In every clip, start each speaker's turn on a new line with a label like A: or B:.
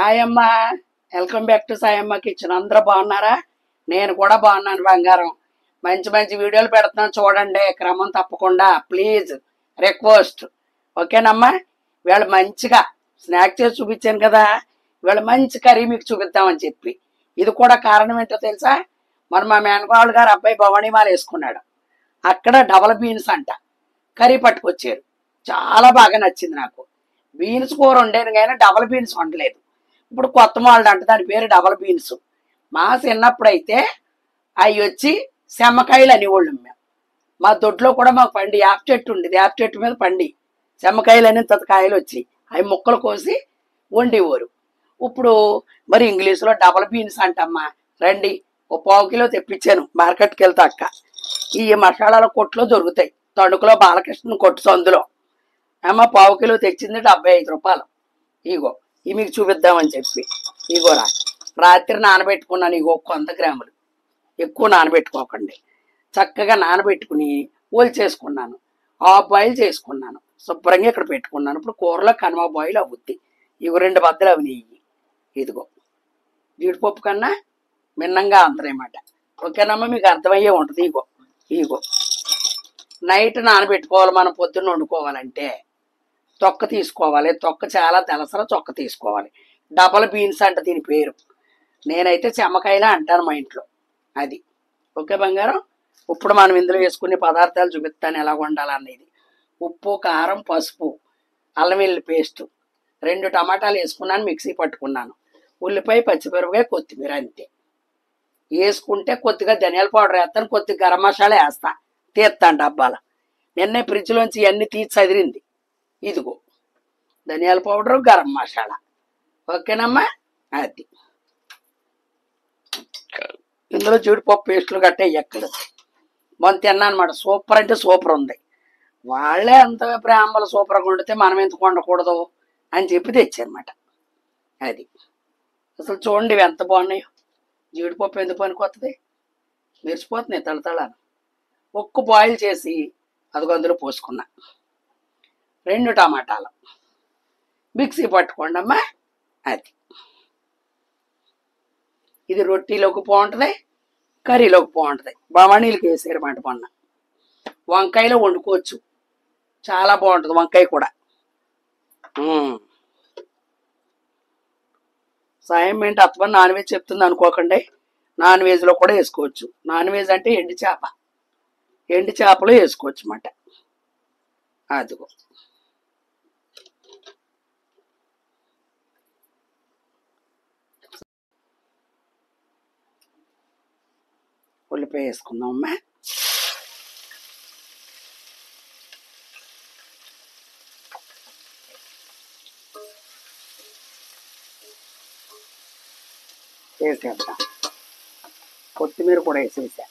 A: Hi అమ్మ, welcome back to Sayamma kitchen. అందరూ బాగున్నారా? నేను కూడా బాగున్నాను బంగారం. మంచి మంచి వీడియోలు పెడుతున్నాను చూడండి, క్రమం తప్పకుండా ప్లీజ్, రిక్వెస్ట్. ఓకేనమ్మా? ఇవాళ మంచిగా స్నాక్ చేసి చూపించాను కదా, ఇవాళ మంచి కర్రీ మీకు చూపిద్దామని చెప్పి. ఇది కూడా కారణం ఏంటో తెలుసా? మా మేనకోడలు గారు అబ్బాయి భవానీమాల వేసుకున్నాడు, అక్కడ డబల్ బీన్స్ అంట కర్రీ పట్టుకొచ్చారు. చాలా బాగా నచ్చింది నాకు. బీన్స్ కూర వండాను కానీ డబల్ బీన్స్ వండలేదు. ఇప్పుడు కొత్త మోడల్ అంట, దాని పేరు డబల్ బీన్స్. మా చిన్నప్పుడైతే అవి వచ్చి సెమ్మకాయలు అనేవాళ్ళు. మేము మా దొడ్లో కూడా మాకు పండి యాప చెట్టు ఉండేది, యాప చెట్టు మీద పండి సెమ్మకాయలు అని కాయలు వచ్చి అవి ముక్కలు కోసి వండేవారు. ఇప్పుడు మరి ఇంగ్లీష్లో డబల్ బీన్స్ అంటమ్మా. రండి, ఓ పావు కిలో తెప్పించాను మార్కెట్కి వెళ్తా అక్క. ఈ మసాలాల కొట్లో దొరుకుతాయి, తణుకులో బాలకృష్ణ కొట్టు సందులో. అమ్మ పావు కిలో తెచ్చింది 75 రూపాయలు. ఇగో ఇవి మీకు చూపిద్దామని చెప్పి ఇగోరా, రాత్రి నానబెట్టుకున్నాను. ఇగో 100 గ్రాములు, ఎక్కువ నానబెట్టుకోకండి. చక్కగా నానబెట్టుకుని చేసుకున్నాను, హాఫ్ బాయిల్ చేసుకున్నాను, శుభ్రంగా ఇక్కడ పెట్టుకున్నాను. ఇప్పుడు కూరలో కనుమ బాయిల్ అవుద్ది. ఇగో 2 బద్దలు అవి నెయ్యి. ఇదిగో జీడిపప్పు కన్నా మిన్నంగా అంతనమాట. ఓకేనమ్మా? మీకు అర్థమయ్యే ఉంటుంది. ఇగో ఇగో నైట్ నానబెట్టుకోవాలి. మనం పొద్దున్న వండుకోవాలంటే తొక్క తీసుకోవాలి. తొక్క చాలా తెలసర తొక్క తీసుకోవాలి. డబల్ బీన్స్ అంట దీని పేరు. నేనైతే చెమ్మకాయలా అంటాను మా ఇంట్లో. అది ఓకే బంగారం. ఇప్పుడు మనం ఇందులో వేసుకునే పదార్థాలు చూపిస్తాను ఎలా వండాలనేది. ఉప్పు, కారం, పసుపు, అల్లం వెల్లుల్లి పేస్ట్, 2 టమాటాలు వేసుకున్నాను, మిక్సీ పట్టుకున్నాను. ఉల్లిపాయ, పచ్చిమిరపకాయ, కొత్తిమీర, అంతే. వేసుకుంటే కొద్దిగా ధనియాల పౌడర్ వేస్తాను, కొద్దిగా గరం మసాలా వేస్తా, తీస్తాను డబ్బాల. నిన్నే ఫ్రిడ్జ్లోంచి ఇవన్నీ తీసి చదిరింది. ఇదిగో ధనియాల పౌడరు, గరం మసాలా. ఓకేనమ్మా? అది ఇందులో జీడిపప్పు పేస్టులు గట్టే ఎక్కడ మొన్న తిన్నా అనమాట. సూపర్ అంటే సూపర్ ఉంది. వాళ్ళే అంత బ్రాహ్మలు సూపర్గా వండితే మనం ఎందుకు వండకూడదు అని చెప్పి తెచ్చారనమాట. అది అసలు చూడండి ఇవి ఎంత బాగున్నాయో. జీడిపప్పు ఎందుకు పనికొస్తుంది, మెరిసిపోతున్నాయి తలతళాలు. ఒక్క బాయిల్ చేసి అదిగో అందులో పోసుకున్నా. 2 టమాటాలు మిక్సీ పట్టుకోండి అమ్మా. అది ఇది రొట్టెలోకి బాగుంటుంది, కర్రీలోకి బాగుంటుంది. బవానీలకు వేసారన్నమాట మొన్న. వంకాయలో వండుకోవచ్చు, చాలా బాగుంటుంది వంకాయ కూడా. సాయం ఏంటి అత్తమని నాన్ వెజ్ చెప్తుంది అనుకోకండి, నాన్ వెజ్లో కూడా వేసుకోవచ్చు. నాన్ వెజ్ అంటే ఎండు చేపలు వేసుకోవచ్చు అన్నమాట. అదిగో ఉల్లిపాయ వేసుకుందాం అమ్మా. వేసేద్దాం, కొత్తిమీర కూడా వేసేసా.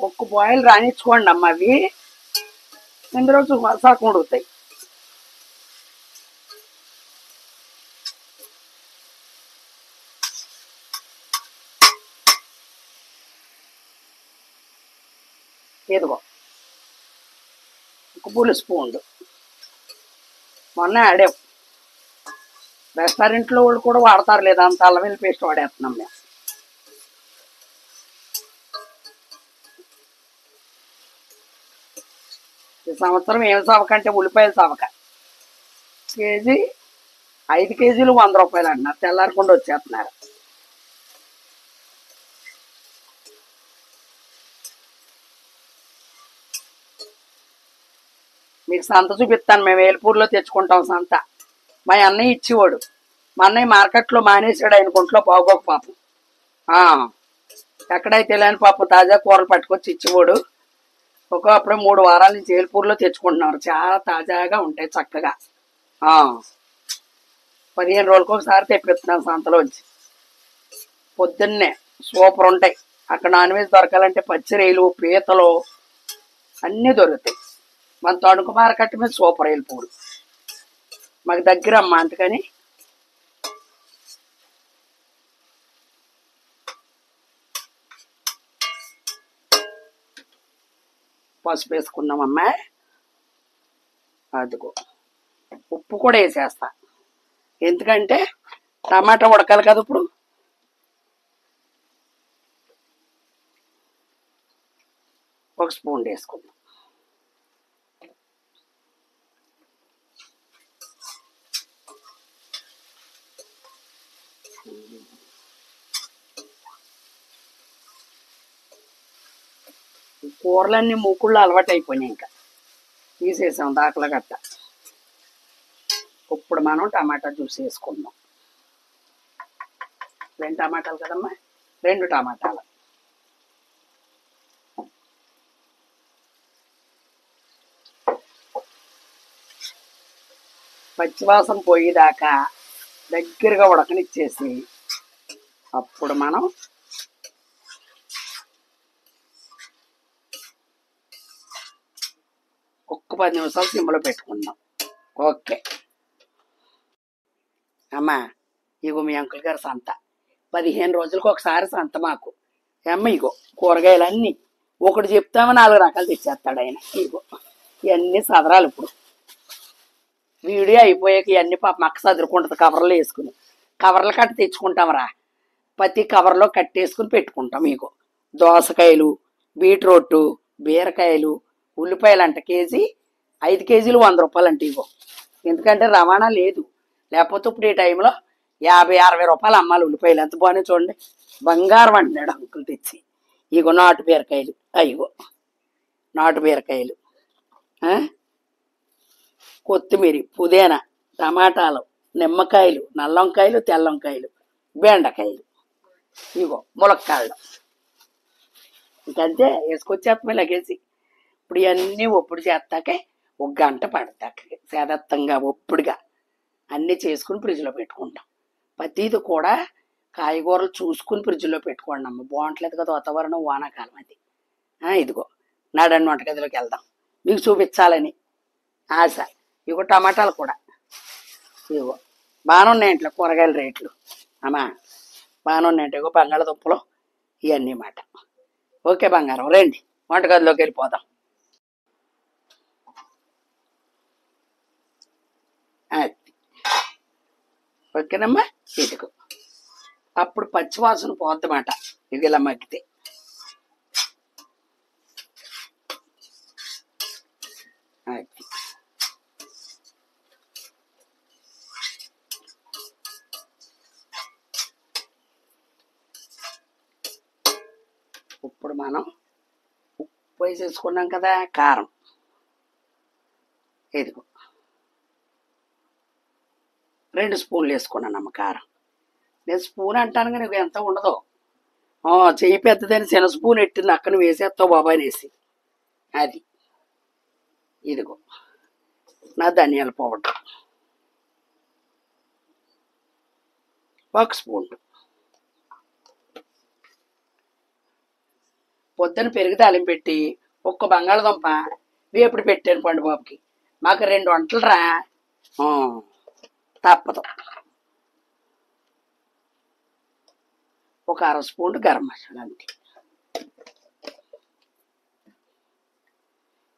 A: ఒక్క బాయిల్ రానిచ్చుకోండి అమ్మ. అవి ఇందులో సగం ఉడుకుతాయి. ఇదిగో ఒక పులి స్పూన్ మొన్న ఆడాం. రెస్టారెంట్లో వాళ్ళు కూడా వాడతారు, లేదా అంత అల్లం వెల్లుల్లి పేస్ట్ వాడేస్తున్నాం మేము. ఈ సంవత్సరం ఏం సవకంటే ఉల్లిపాయలు సవక. కేజీ 5 కేజీలు 100 రూపాయలు అంటున్నారు, తెల్లారకుండా వచ్చేస్తున్నారు. మీకు సంత చూపిస్తాను. మేము వేల్పూర్లో తెచ్చుకుంటాం సంత. మా అన్నయ్య ఇచ్చేవాడు. మా అన్నయ్య మార్కెట్లో మానేసాడు, ఆయన కొంట్లో బాగోక పాపం. ఎక్కడైతే లేని పాపం తాజా కూరలు పట్టుకొచ్చి ఇచ్చేవాడు. అప్పుడే 3 వారాల నుంచి వేల్పూర్లో తెచ్చుకుంటున్నారు. చాలా తాజాగా ఉంటాయి చక్కగా. 15 రోజులకు ఒకసారి తెప్పిస్తున్నాను సంతలోంచి. పొద్దున్నే సూపర్ ఉంటాయి. అక్కడ నాన్ వెజ్ దొరకాలంటే పచ్చిరేలు, పీతలు అన్నీ దొరుకుతాయి. మన తణుకు మార్కెట్ మీద సూపర్ వేల్పూరు మాకు దగ్గర అమ్మ. అందుకని పసుపు వేసుకున్నామమ్మా. అదిగో ఉప్పు కూడా వేసేస్తా, ఎందుకంటే టమాటా ఉడకాలి కదా. ఇప్పుడు ఒక స్పూన్ వేసుకుందాం. కూరలన్నీ మూకుళ్ళు అలవాటు అయిపోయినాయి, ఇంకా తీసేసాం దాకల గట్ట. ఇప్పుడు మనం టమాటా జ్యూస్ వేసుకుందాం. 2 టమాటాలు కదమ్మా, 2 టమాటాలు. పచ్చివాసన పోయేదాకా దగ్గరగా ఉడకనిచ్చేసి అప్పుడు మనం ఒక్క 10 నిమిషాలు సిమ్లో పెట్టుకుందాం. ఓకే అమ్మా, ఇగో మీ అంకుల్ గారు సంత 15 రోజులకు ఒకసారి సంత మాకు. అమ్మ ఇగో కూరగాయలన్నీ ఒకటి చెప్తామో 4 రకాలు తెచ్చేస్తాడు ఆయన. ఇగో ఇవన్నీ సదరాలు. ఇప్పుడు వీడియో అయిపోయాక ఇవన్నీ పాప మక్క సదురుకుంటుంది కవర్లో వేసుకుని. కవర్లు కట్టి తెచ్చుకుంటాంరా, ప్రతి కవర్లో కట్టేసుకుని పెట్టుకుంటాం. ఇగో దోసకాయలు, బీట్రూట్, బీరకాయలు, ఉల్లిపాయలు అంట కేజీ 5 కేజీలు 100 రూపాయలు అంట. ఇగో ఎందుకంటే రవాణా లేదు, లేకపోతే ఇప్పుడు ఈ టైంలో 50-60 రూపాయలు అమ్మాలి ఉల్లిపాయలు. ఎంత బాగానే చూడండి, బంగారం అంటున్నాడు అంకుల్ తెచ్చి. ఇగో నాటు బీరకాయలు, అయ్యో నాటు బీరకాయలు, కొత్తిమీర, పుదీనా, టమాటాలు, నిమ్మకాయలు, నల్ల వంకాయలు, తెల్ల వంకాయలు, బెండకాయలు, ఇగో ములక్కాయలు. ఇంకంతే వేసుకొచ్చేస్తామే లగేసి. ఇప్పుడు ఇవన్నీ ఒప్పుడు చేస్తాకే 1 గంట పడతాక సేదత్తంగా ఒప్పుడుగా అన్నీ చేసుకుని ఫ్రిడ్జ్లో పెట్టుకుంటాం. ప్రతిది కూడా కాయగూరలు చూసుకుని ఫ్రిడ్జ్లో పెట్టుకోండి అమ్మ, బాగుంటలేదు కదా వాతావరణం, వానాకాలం అది. ఇదిగో నాడని వంటగదిలోకి వెళ్దాం, మీకు చూపించాలని ఆశ. ఇగో టమాటాలు కూడా ఇగో బాగానే ఉన్నాయి ఇంట్లో కూరగాయల రేట్లు అమ్మా, బాగానే ఉన్నాయంటే. ఇగో బంగాళదుంపలు ఇవన్నీ మాట. ఓకే బంగారం, రండి వంటగదిలోకి వెళ్ళిపోదాం. ఓకేనమ్మా, ఇదిగో అప్పుడు పచ్చివాసన పోద్దన్నమాట. ఇది ఇలా మగ్గితే ఇప్పుడు మనం ఉప్పు వేసేసుకున్నాం కదా, కారం ఇదిగో 2 స్పూన్లు వేసుకున్నానమ్మ కారం. నేను స్పూన్ అంటాను కానీ ఎంత ఉండదు, చెయ్యి పెద్దదని చిన్న స్పూన్ ఎట్టింది అక్కడ వేసేస్తావు బాబాయ్ అనేసి. అది ఇదిగో నా ధనియాల పౌడర్ 1 స్పూన్. పొద్దున పెరుగు తాలింపు పెట్టి ఒక్క బంగాళదుంప వేపుడు పెట్టాను పండు బాబుకి. మాకు 2 వంటలు రా, తప్పదు. 1 అర స్పూన్ గరం మసాలా అంతే.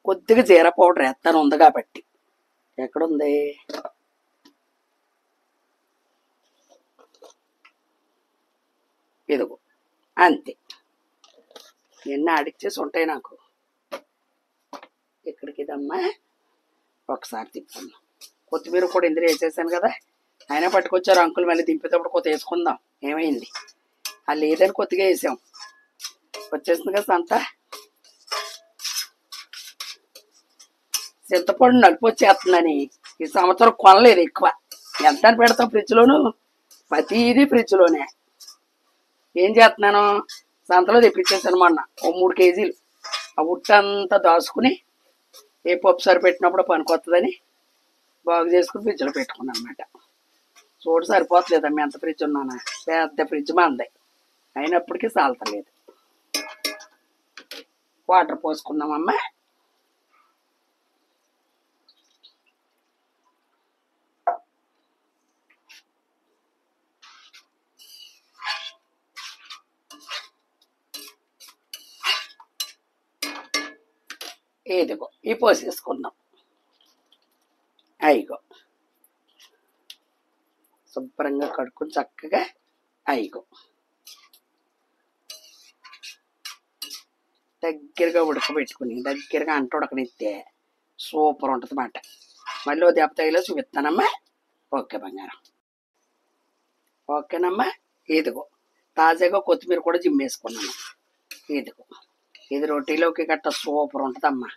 A: కొద్దిగా జీరా పౌడర్ వేస్తాను ఉంది కాబట్టి. ఎక్కడుంది, ఇదిగో అంతే. ఎన్ని ఆడిచ్చేసి ఉంటాయి నాకు. ఇక్కడికి ఇదమ్మా ఒకసారి తిప్పుకుందాం. కొత్తిమీర కూడా ఇందులో వేసేసాను కదా, అయినా పట్టుకొచ్చారు అంకుల్, మళ్ళీ దింపేటప్పుడు కొత్త వేసుకుందాం. ఏమైంది, అది లేదని కొద్దిగా వేసాం. వచ్చేస్తుంది కదా సంత. చింతపండు నలుపు వచ్చేస్తుందని ఈ సంవత్సరం కొనలేదు ఎక్కువ. ఎంత అని పెడతాం ఫ్రిడ్జ్లోను, ప్రతిదీ ఫ్రిడ్జ్లోనే. ఏం చేస్తున్నాను, సంతలో తెప్పించేసాను మొన్న 3 కేజీలు. ఆ ఉట్టంతా దాచుకుని ఏ పప్పు సరిపెట్టినప్పుడు పనికొస్తుందని బాగు చేసుకుని ఫ్రిడ్జ్లో పెట్టుకున్నాను అనమాట. చూడు సరిపోతలేదమ్మా ఎంత ఫ్రిడ్జ్ ఉన్నానా, పెద్ద ఫ్రిడ్జ్ మంది అయినప్పటికీ సాలతలేదు. వాటర్ పోసుకుందామమ్మా. ఇదిగో ఈ పోసేసుకుందాం. అయిగో శుభ్రంగా కడుక్కుని చక్కగా అయిగో దగ్గరగా ఉడకబెట్టుకుని దగ్గరగా అంట ఉడకనిస్తే సూపర్ ఉంటుంది అన్నమాట. మళ్ళీ దెబ్బ తగిలో చూపిస్తానమ్మా. ఓకే బంగారం. ఓకేనమ్మా. ఇదిగో తాజాగా కొత్తిమీర కూడా జిమ్మేసుకున్నాను. ఇదిగో ఇది రొట్టెలోకి గట్ట సూపర్ ఉంటుందమ్మా.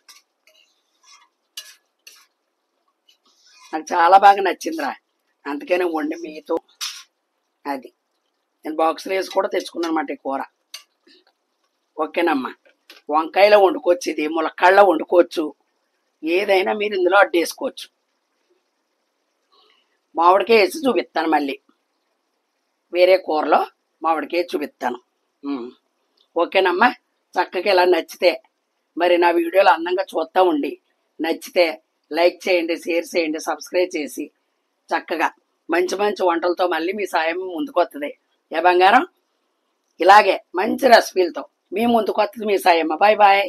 A: నాకు చాలా బాగా నచ్చిందిరా, అందుకనే వండి మీతో. అది నేను బాక్స్లో వేసి కూడా తెచ్చుకున్నాను అన్నమాట ఈ కూర. ఓకేనమ్మా. వంకాయలో వండుకోవచ్చు, ఇది ములక్కాడలో వండుకోవచ్చు, ఏదైనా మీరు ఇందులో అడ్డేసుకోవచ్చు. మామిడికాయ వేసి చూపిస్తాను, మళ్ళీ వేరే కూరలో మామిడికాయ చూపిస్తాను. ఓకేనమ్మా. చక్కగా ఇలా నచ్చితే మరి నా వీడియోలు అందంగా చూస్తూ ఉండి నచ్చితే లైక్ చేయండి, షేర్ చేయండి, సబ్స్క్రైబ్ చేసి చక్కగా మంచి మంచి వంటలతో మళ్ళీ మీ సాయం ముందుకు వస్తుంది. ఏ బంగారం, ఇలాగే మంచి రెసిపీలతో మీ ముందుకు వస్తుంది మీ సాయమ్మ. Bye bye.